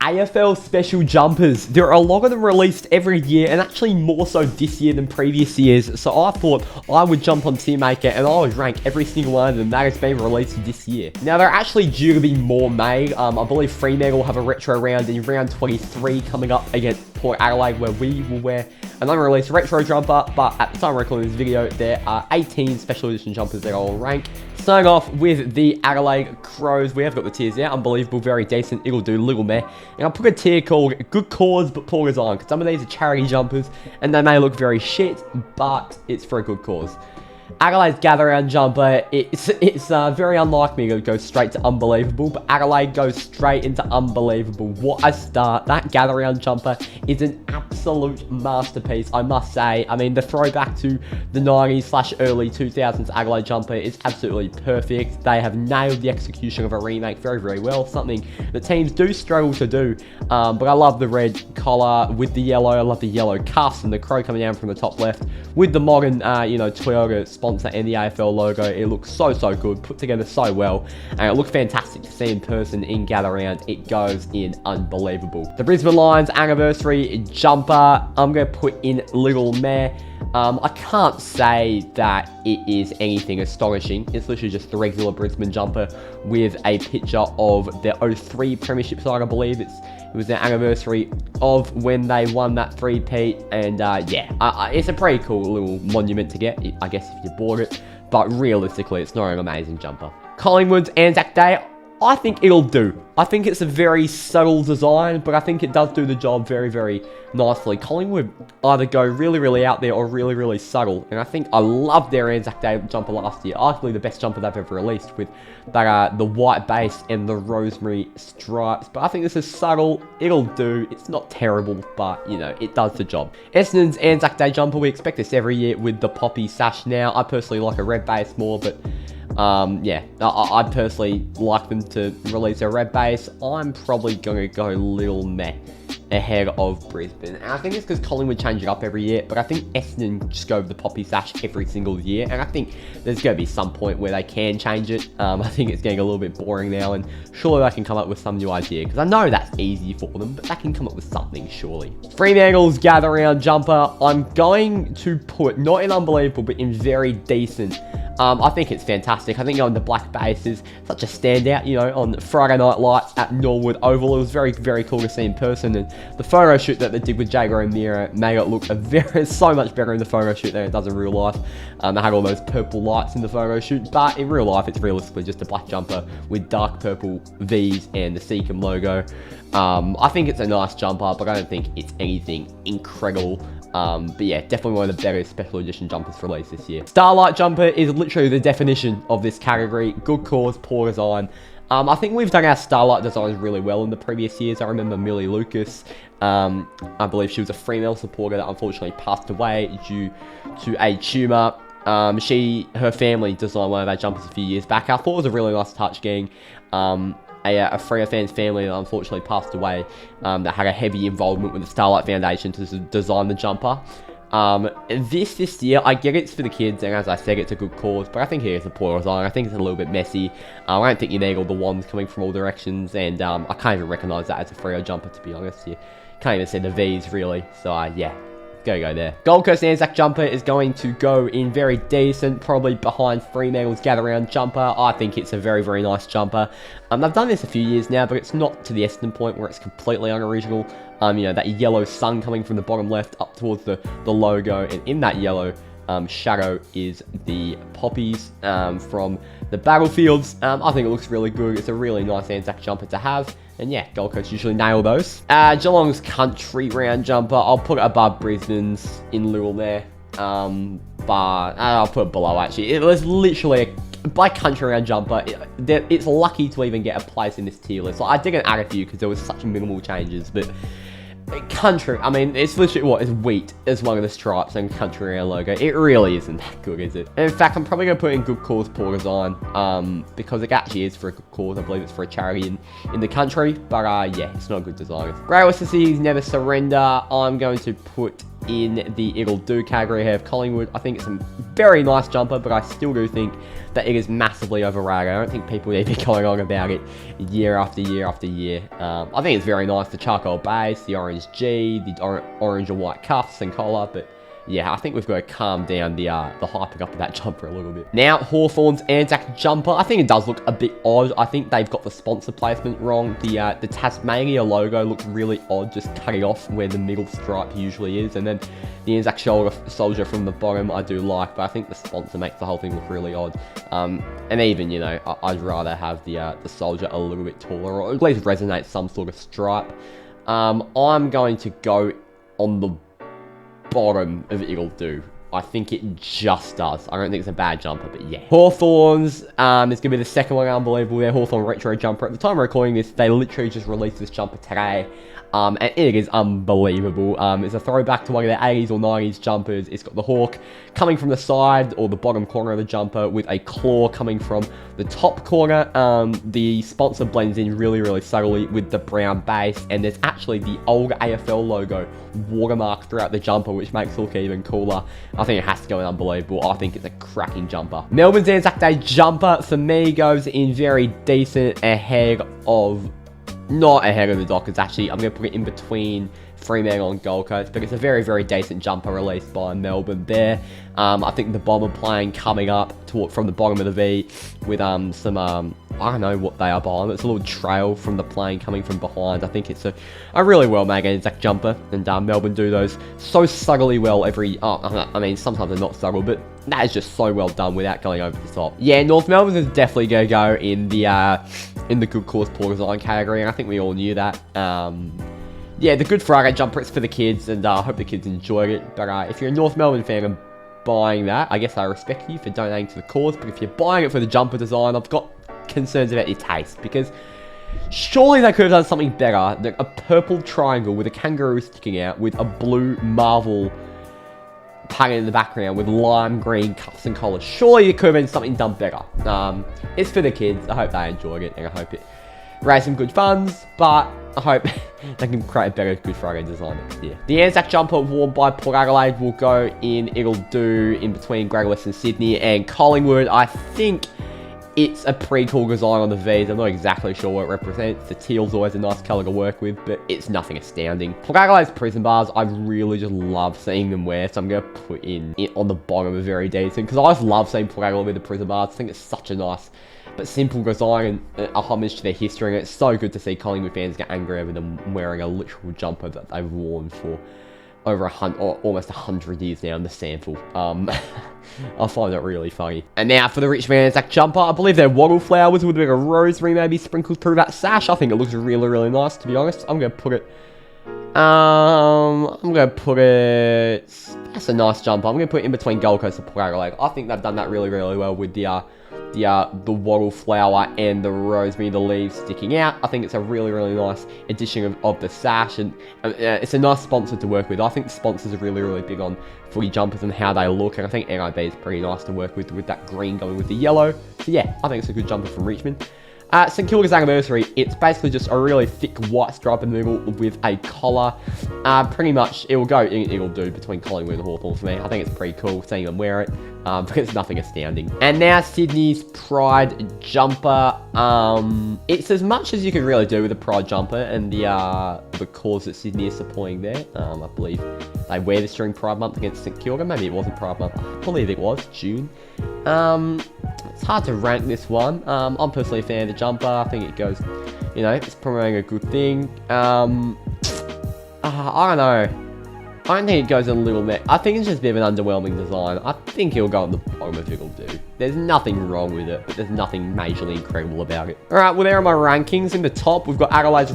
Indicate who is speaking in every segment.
Speaker 1: AFL special jumpers. There are a lot of them released every year, and actually more so this year than previous years. So I thought I would jump on Teammaker and I would rank every single one of them that has been released this year. Now they're actually due to be more made. I believe Fremantle will have a retro round in round 23 coming up against Port Adelaide, where we will wear an unreleased retro jumper. But at the time of recording this video, there are 18 special edition jumpers that I'll rank. Starting off with the Adelaide Crows, we have got the tiers there. Unbelievable, very decent. It'll do little meh. And I'll put a tier called Good Cause but Poor Design, because some of these are charity jumpers and they may look very shit, but it's for a good cause. Adelaide's gather round jumper, it's very unlike me to go straight to unbelievable, but Adelaide goes straight into unbelievable. What a start. That gather round jumper is an absolute masterpiece, I must say. I mean, the throwback to the 90s/early 2000s Adelaide jumper is absolutely perfect. They have nailed the execution of a remake very, very well, something that teams do struggle to do. But I love the red collar with the yellow. I love the yellow cuffs and the crow coming down from the top left with the modern, Toyota sponsor and the AFL logo. It looks so good, put together so well, and it looks fantastic to see in person in gather round. It goes in unbelievable. The Brisbane Lions anniversary jumper, I'm going to put in little meh. I can't say that it is anything astonishing. It's literally just the regular Brisbane jumper with a picture of their 03 premiership side, I believe. It was their anniversary of when they won that 3-peat, and it's a pretty cool little monument to get, I guess, if you bought it, but realistically, it's not an amazing jumper. Collingwood's Anzac Day, I think it'll do. I think it's a very subtle design, but I think it does do the job very, very nicely. Collingwood either go really, really out there or really, really subtle. And I think I loved their Anzac Day jumper last year. Arguably the best jumper they've ever released, with the white base and the rosemary stripes. But I think this is subtle. It'll do. It's not terrible, but, it does the job. Essendon's Anzac Day jumper, we expect this every year with the poppy sash now. I personally like a red base more, but I personally like them to release a red base. I'm probably going to go little meh ahead of Brisbane. And I think it's because Collingwood change it up every year, but I think Essendon just go with the poppy sash every single year, and I think there's going to be some point where they can change it. I think it's getting a little bit boring now, and surely they can come up with some new idea, because I know that's easy for them, but they can come up with something, surely. Fremantle's gather round jumper, I'm going to put, not in unbelievable, but in very decent. I think it's fantastic. I think on the black base is such a standout, on Friday Night Lights at Norwood Oval. It was very, very cool to see in person, and the photo shoot that they did with Jago O'Meara made it look so much better in the photo shoot than it does in real life. They had all those purple lights in the photo shoot, but in real life, it's realistically just a black jumper with dark purple V's and the Seacom logo. I think it's a nice jumper, but I don't think it's anything incredible. But yeah, definitely one of the better special edition jumpers released this year. Starlight jumper is literally the definition of this category. Good cause, poor design. I think we've done our Starlight designs really well in the previous years. I remember Millie Lucas. I believe she was a Fremantle supporter that unfortunately passed away due to a tumour. Her family designed one of our jumpers a few years back. I thought it was a really nice touch, getting a Freo fans family that unfortunately passed away, that had a heavy involvement with the Starlight Foundation to design the jumper. This year, I get it's for the kids, and as I said, it's a good cause, but I think it is a poor design. I think it's a little bit messy. I don't think you need all the wands coming from all directions, and I can't even recognise that as a Freo jumper, to be honest. You can't even see the V's, really, so yeah. Go there. Gold Coast Anzac jumper is going to go in very decent, probably behind Fremantle's gather round jumper. I think it's a very, very nice jumper. I've done this a few years now, but it's not to the Essendon point where it's completely unoriginal. That yellow sun coming from the bottom left up towards the logo, and in that yellow shadow is the poppies from the battlefields. I think it looks really good. It's a really nice Anzac jumper to have. And yeah, Gold Coast usually nail those. Geelong's country round jumper, I'll put it above Brisbane's in little there. But I'll put it below, actually. It was literally by country round jumper, it's lucky to even get a place in this tier list. Like, I didn't add a few because there was such minimal changes, but country, I mean, it's literally what is wheat as one of the stripes and country round logo. It really isn't that good, is it? And in fact, I'm probably going to put in good cause, poor design, because it actually is for a good cause. I believe it's for a charity in the country, but yeah, it's not a good design. Great Western Cities Never Surrender, I'm going to put in the it'll do category here of Collingwood. I think it's a very nice jumper, but I still do think that it is massively overrated. I don't think people need to be going on about it year after year after year. I think it's very nice, the charcoal base, the orange G, the orange and white cuffs and collar, but yeah, I think we've got to calm down the hyping up of that jumper a little bit. Now, Hawthorn's Anzac jumper. I think it does look a bit odd. I think they've got the sponsor placement wrong. The Tasmania logo looks really odd, just cutting off where the middle stripe usually is. And then the Anzac soldier from the bottom I do like, but I think the sponsor makes the whole thing look really odd. And even, you know, I'd rather have the soldier a little bit taller, or at least resonate some sort of stripe. I'm going to go on the bottom of it'll do. I think it just does. I don't think it's a bad jumper, but yeah. Hawthorns, it's going to be the second one, unbelievable. Their Hawthorn retro jumper. At the time of recording this, they literally just released this jumper today. And it is unbelievable. It's a throwback to one of their 80s or 90s jumpers. It's got the hawk coming from the side or the bottom corner of the jumper with a claw coming from the top corner. The sponsor blends in really, really subtly with the brown base, and there's actually the old AFL logo watermarked throughout the jumper, which makes it look even cooler. I think it has to go in unbelievable. I think it's a cracking jumper. Melbourne's Anzac Day jumper, for me, goes in very decent, ahead of... Not ahead of the Dockers, actually. I'm going to put it in between Fremantle and Gold Coast, but it's a very, very decent jumper released by Melbourne there. I think the Bomber plane coming up from the bottom of the V with some, I don't know what they are behind. It's a little trail from the plane coming from behind. I think it's a really well-made Anzac jumper, and Melbourne do those so subtly well I mean, sometimes they're not subtle, but that is just so well done without going over the top. Yeah, North Melbourne is definitely going to go in the good cause poor design category, and I think we all knew that. Yeah, the Good Friday jumper, it's for the kids, and I hope the kids enjoyed it. But if you're a North Melbourne fan and buying that, I guess I respect you for donating to the cause. But if you're buying it for the jumper design, I've got concerns about your taste, because surely they could have done something better than a purple triangle with a kangaroo sticking out with a blue Marvel painted in the background with lime green cuffs and collars. Surely it could have been something done better. It's for the kids. I hope they enjoyed it, and I hope it raised some good funds, but I hope they can create a better Good Friday design next year. The Anzac jumper worn by Port Adelaide will go in it'll do in between Greater Western Sydney and Collingwood. I think it's a pretty cool design on the V's. I'm not exactly sure what it represents. The teal's always a nice colour to work with, but it's nothing astounding. Port Adelaide's prison bars, I really just love seeing them wear, so I'm going to put it on the bottom of very decent, because I just love seeing Port Adelaide with the prison bars. I think it's such a nice but simple design and a homage to their history, and it's so good to see Collingwood fans get angry over them wearing a literal jumper that they've worn for over almost 100 years now in the sample. I find it really funny. And now for the Richmond Anzac jumper, I believe they're wattle flowers with a bit of rosemary maybe sprinkled through that sash. I think it looks really, really nice, to be honest. I'm going to put it... That's a nice jumper. I'm going to put it in between Gold Coast and Port Adelaide. I think they've done that really, really well with the wattle flower and the rosemary, the leaves sticking out. I think it's a really, really nice addition of the sash, and it's a nice sponsor to work with. I think sponsors are really, really big on footy jumpers and how they look, and I think NIB is pretty nice to work with that green going with the yellow. So yeah, I think it's a good jumper from Richmond. St Kilda's anniversary, it's basically just a really thick white stripe in the middle with a collar. Pretty much, it'll do between Collingwood and Hawthorn for me. I think it's pretty cool seeing them wear it, because it's nothing astounding. And now Sydney's Pride jumper. It's as much as you can really do with a Pride jumper and the cause that Sydney is supporting there. I believe they wear this during Pride Month against St Kilda. Maybe it wasn't Pride Month. I believe it was June. It's hard to rank this one. I'm personally a fan of the jumper. I think it goes, you know, it's promoting a good thing. I don't know. I don't think it goes in a little bit. I think it's just a bit of an underwhelming design. I think it'll go on the bottom of it'll do. There's nothing wrong with it, but there's nothing majorly incredible about it. Alright, well there are my rankings. In the top, we've got Adelaide's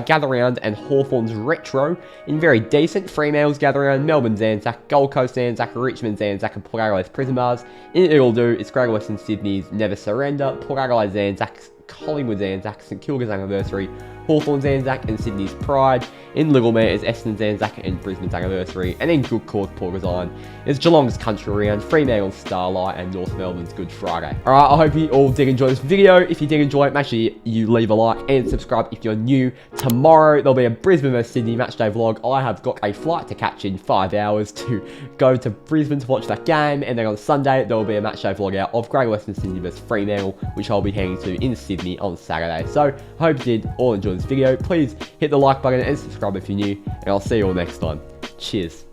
Speaker 1: Gather Round and Hawthorn's Retro in very decent. Fremantle's Gather Round, Melbourne's Anzac, Gold Coast Anzac, Richmond's Anzac, and Port Adelaide's Prison Bars. In it'll do, it's Greater Western Sydney's Never Surrender, Port Adelaide's Anzac, Collingwood's Anzac, St Kilda's Anniversary, Hawthorn's Anzac and Sydney's Pride. In Littlemere is Essendon's Anzac and Brisbane's Anniversary. And then Good Cause Porgazine is Geelong's Country Round, Fremantle's Starlight, and North Melbourne's Good Friday. Alright, I hope you all did enjoy this video. If you did enjoy it, make sure you leave a like and subscribe if you're new. Tomorrow, there'll be a Brisbane vs Sydney matchday vlog. I have got a flight to catch in 5 hours to go to Brisbane to watch that game. And then on Sunday, there will be a matchday vlog out of Great Western Sydney vs Fremantle, which I'll be heading to in Sydney on Saturday. So, I hope you did all enjoy this video. Please hit the like button and subscribe if you're new. And I'll see you all next time. Cheers.